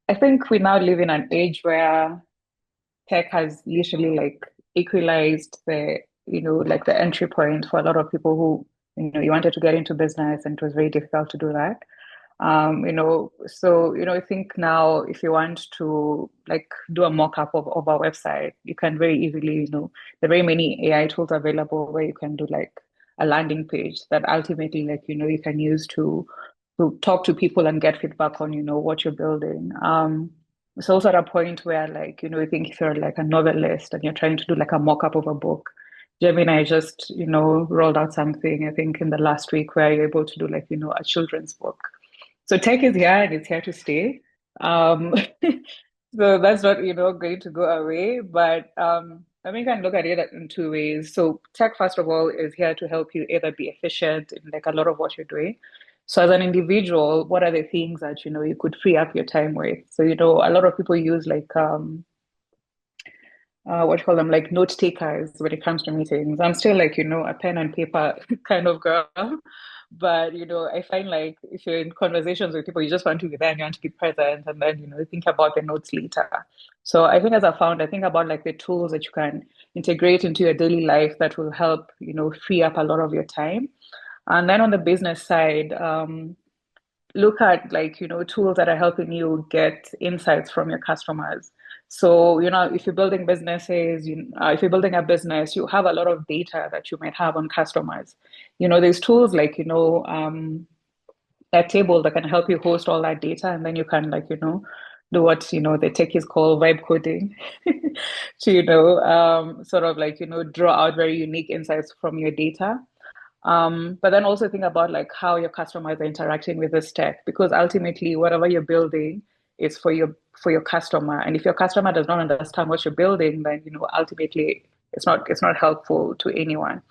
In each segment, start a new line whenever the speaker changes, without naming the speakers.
I think we now live in an age where tech has literally like equalized like the entry point for a lot of people who, you wanted to get into business and it was very difficult to do that. I think now if you want to like do a mock-up of our website, you can very easily, there are very many AI tools available where you can do like a landing page that ultimately like, you can use to talk to people and get feedback on, what you're building. It's also at a point where like, I think if you're like a novelist and you're trying to do like a mock-up of a book, Gemini just, rolled out something, I think in the last week where you're able to do like, a children's book. So tech is here and it's here to stay. Um, so that's not, going to go away. But I mean, you can look at it in two ways. So tech, first of all, is here to help you either be efficient in like a lot of what you're doing. So as an individual, what are the things that, you could free up your time with? So, a lot of people use like what do you call them, like note takers when it comes to meetings. I'm still like, a pen and paper kind of girl. But, I find like if you're in conversations with people, you just want to be there and you want to be present and then, think about the notes later. So I think as a founder, think about like the tools that you can integrate into your daily life that will help, free up a lot of your time. And then on the business side, look at like tools that are helping you get insights from your customers. So if you're building businesses, if you're building a business, you have a lot of data that you might have on customers. There's tools like that table that can help you host all that data, and then you can like do what the techies call vibe coding to sort of like draw out very unique insights from your data. But then also think about like how your customers are interacting with this tech, because ultimately whatever you're building is for your customer. And if your customer does not understand what you're building, then ultimately it's not helpful to anyone.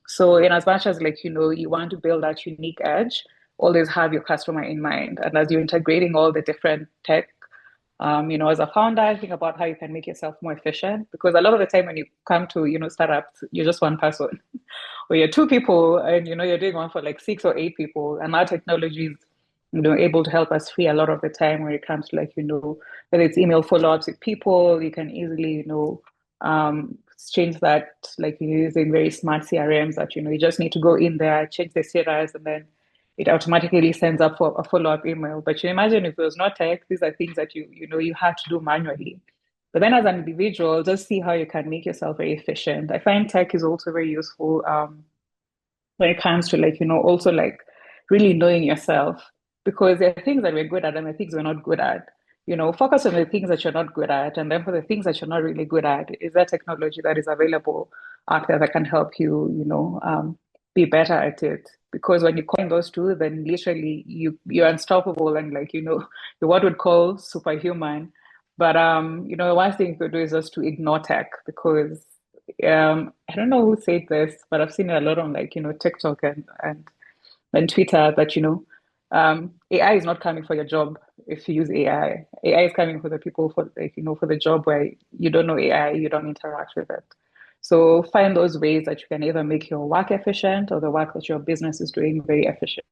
So in as much as like you want to build that unique edge, always have your customer in mind. And as you're integrating all the different tech, as a founder, think about how you can make yourself more efficient. Because a lot of the time when you come to, startups, you're just one person or you're two people and you're doing one for like six or eight people. And our technology is, able to help us free a lot of the time when it comes to like, whether it's email follow-ups with people, you can easily, change that like you're using very smart CRMs that, you just need to go in there, change the status, and then it automatically sends up for a follow-up email. But you imagine if it was not tech, these are things that you had to do manually. But then as an individual, just see how you can make yourself very efficient. I find tech is also very useful when it comes to like, also like really knowing yourself, because there are things that we're good at and the things we're not good at. Focus on the things that you're not good at. And then for the things that you're not really good at, is there technology that is available out there that can help you, be better at it? Because when you combine those two, then literally you're unstoppable and like, you're what would call superhuman. But the worst thing you could do is just to ignore tech because I don't know who said this, but I've seen it a lot on like, TikTok and Twitter that, AI is not coming for your job if you use AI. AI is coming for the people for like, for the job where you don't know AI, you don't interact with it. So find those ways that you can either make your work efficient or the work that your business is doing very efficient.